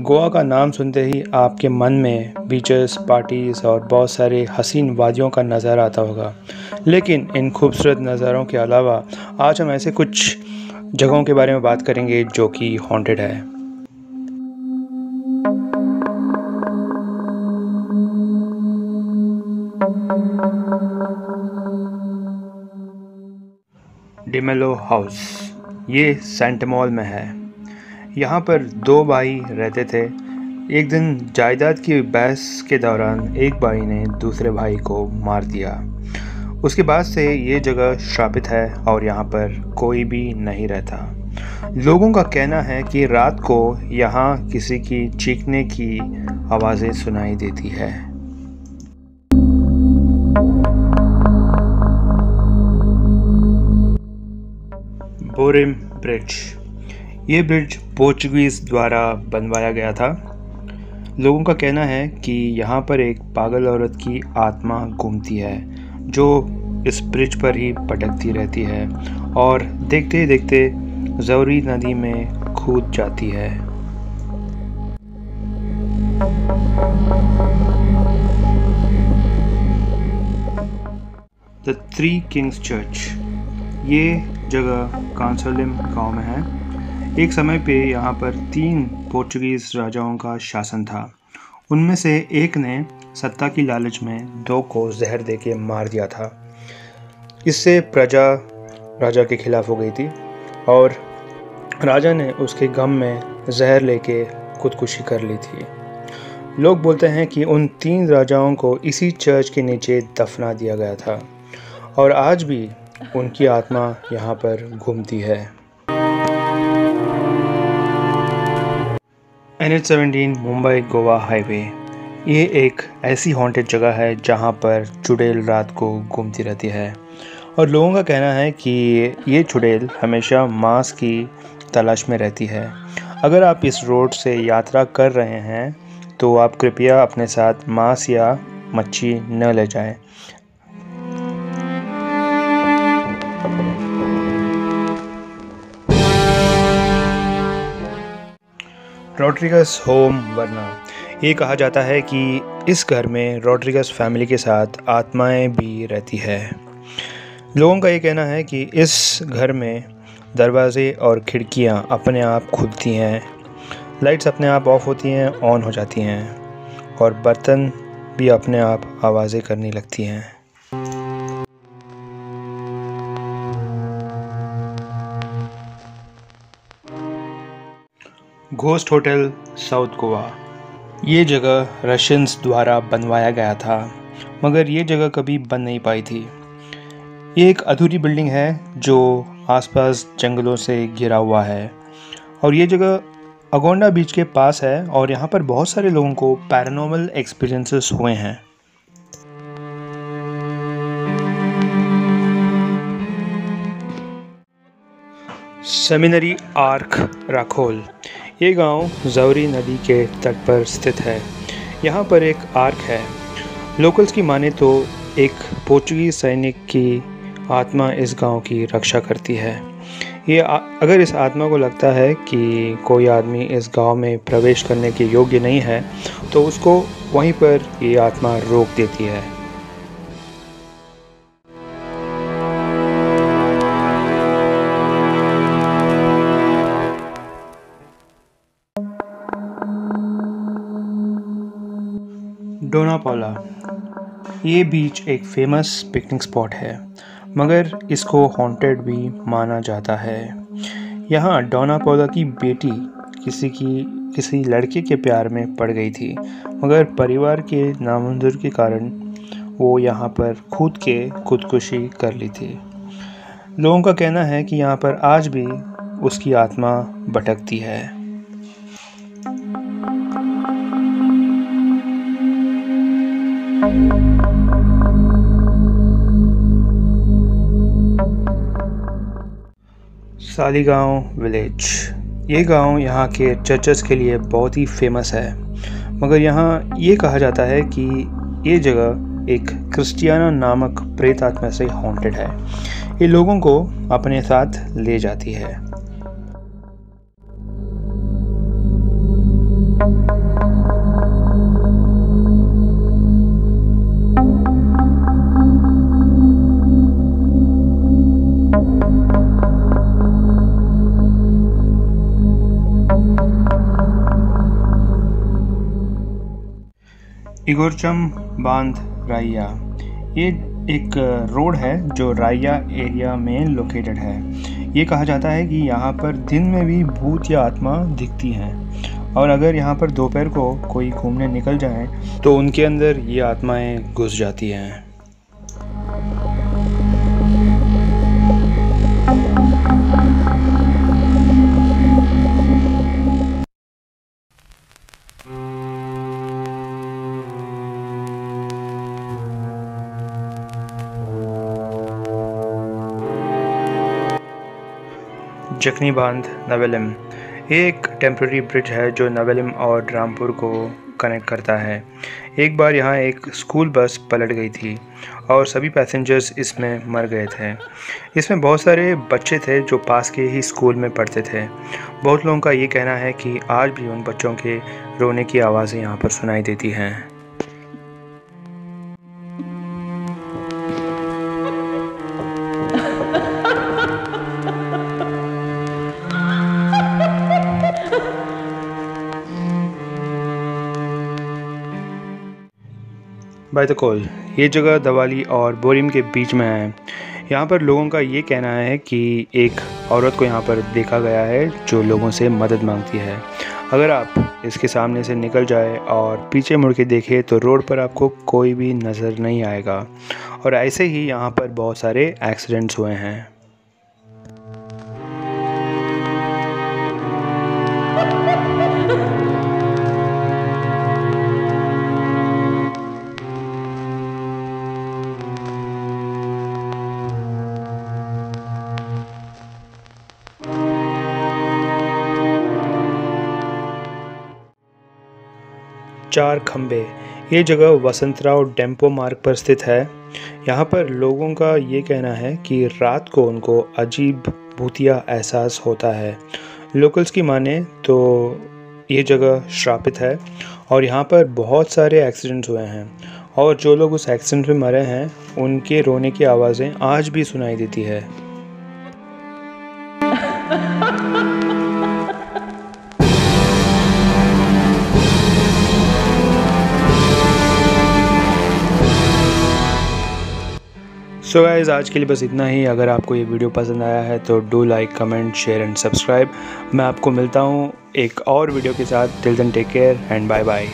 गोवा का नाम सुनते ही आपके मन में बीचेस, पार्टीज और बहुत सारे हसीन वादियों का नज़ारा आता होगा। लेकिन इन खूबसूरत नज़ारों के अलावा आज हम ऐसे कुछ जगहों के बारे में बात करेंगे जो कि हॉन्टेड है। डिमेलो हाउस ये सेंट मॉल में है। यहाँ पर दो भाई रहते थे। एक दिन जायदाद की बहस के दौरान एक भाई ने दूसरे भाई को मार दिया। उसके बाद से ये जगह श्रापित है और यहाँ पर कोई भी नहीं रहता। लोगों का कहना है कि रात को यहाँ किसी की चीखने की आवाज़ें सुनाई देती है। बोरिम ब्रिज ये ब्रिज पोर्चुगीज़ द्वारा बनवाया गया था। लोगों का कहना है कि यहाँ पर एक पागल औरत की आत्मा घूमती है जो इस ब्रिज पर ही भटकती रहती है और देखते ही देखते ज़ौरी नदी में कूद जाती है। द थ्री किंग्स चर्च ये जगह कांसोलिम गांव में है। एक समय पे यहाँ पर 3 पोर्चुगीज़ राजाओं का शासन था। उनमें से एक ने सत्ता की लालच में 2 को जहर देके मार दिया था। इससे प्रजा राजा के खिलाफ हो गई थी और राजा ने उसके गम में जहर लेके खुदकुशी कर ली थी। लोग बोलते हैं कि उन 3 राजाओं को इसी चर्च के नीचे दफना दिया गया था और आज भी उनकी आत्मा यहाँ पर घूमती है। NH17 मुंबई गोवा हाईवे ये एक ऐसी हॉन्टेड जगह है जहाँ पर चुड़ैल रात को घूमती रहती है और लोगों का कहना है कि ये चुड़ैल हमेशा मांस की तलाश में रहती है। अगर आप इस रोड से यात्रा कर रहे हैं तो आप कृपया अपने साथ मांस या मच्छी न ले जाएं। रॉड्रिगस होम वरना ये कहा जाता है कि इस घर में रॉड्रिगस फैमिली के साथ आत्माएं भी रहती है। लोगों का ये कहना है कि इस घर में दरवाजे और खिड़कियां अपने आप खुलती हैं, लाइट्स अपने आप ऑफ होती हैं, ऑन हो जाती हैं और बर्तन भी अपने आप आवाज़ें करने लगती हैं। घोस्ट होटल साउथ गोवा ये जगह रशियंस द्वारा बनवाया गया था मगर ये जगह कभी बन नहीं पाई थी। ये एक अधूरी बिल्डिंग है जो आसपास जंगलों से घिरा हुआ है और ये जगह अगोंडा बीच के पास है और यहाँ पर बहुत सारे लोगों को पैरानॉर्मल एक्सपीरियंसेस हुए हैं। सेमिनरी आर्क राखोल ये गांव ज़ौरी नदी के तट पर स्थित है। यहाँ पर एक आर्क है। लोकल्स की माने तो एक पोर्चुगीज़ सैनिक की आत्मा इस गांव की रक्षा करती है। अगर इस आत्मा को लगता है कि कोई आदमी इस गांव में प्रवेश करने के योग्य नहीं है तो उसको वहीं पर ये आत्मा रोक देती है। डोना पौला ये बीच एक फेमस पिकनिक स्पॉट है मगर इसको हॉन्टेड भी माना जाता है। यहाँ डोना पौला की बेटी किसी लड़के के प्यार में पड़ गई थी मगर परिवार के नामंजूर के कारण वो यहाँ पर खुदकुशी कर ली थी। लोगों का कहना है कि यहाँ पर आज भी उसकी आत्मा भटकती है। सालीगांव विलेज ये गांव यहाँ के चर्चेस के लिए बहुत ही फेमस है मगर यहाँ ये कहा जाता है कि ये जगह एक क्रिस्टियाना नामक प्रेत आत्मा से हॉन्टेड है। ये लोगों को अपने साथ ले जाती है। इगोरचम बांध राइया, ये एक रोड है जो राइया एरिया में लोकेटेड है। ये कहा जाता है कि यहाँ पर दिन में भी भूत या आत्मा दिखती हैं और अगर यहाँ पर दोपहर को कोई घूमने निकल जाए तो उनके अंदर ये आत्माएं घुस जाती हैं। जखनी बांध नवेलिम, ये एक टेम्प्रेरी ब्रिज है जो नवेलिम और रामपुर को कनेक्ट करता है। एक बार यहाँ एक स्कूल बस पलट गई थी और सभी पैसेंजर्स इसमें मर गए थे। इसमें बहुत सारे बच्चे थे जो पास के ही स्कूल में पढ़ते थे। बहुत लोगों का ये कहना है कि आज भी उन बच्चों के रोने की आवाज़ें यहाँ पर सुनाई देती हैं। बैतकोल, ये जगह दवाली और बोरिम के बीच में है। यहाँ पर लोगों का ये कहना है कि एक औरत को यहाँ पर देखा गया है जो लोगों से मदद मांगती है। अगर आप इसके सामने से निकल जाए और पीछे मुड़ के देखें तो रोड पर आपको कोई भी नज़र नहीं आएगा। और ऐसे ही यहाँ पर बहुत सारे एक्सीडेंट्स हुए हैं। चार खंबे, ये जगह वसंतराव डेम्पो मार्ग पर स्थित है। यहाँ पर लोगों का ये कहना है कि रात को उनको अजीब भूतिया एहसास होता है। लोकल्स की माने तो ये जगह श्रापित है और यहाँ पर बहुत सारे एक्सीडेंट्स हुए हैं और जो लोग उस एक्सीडेंट में मरे हैं उनके रोने की आवाज़ें आज भी सुनाई देती है। सो गाइस, आज के लिए बस इतना ही। अगर आपको ये वीडियो पसंद आया है तो do like, comment, share and subscribe. मैं आपको मिलता हूँ एक और वीडियो के साथ। Till then take care and bye bye.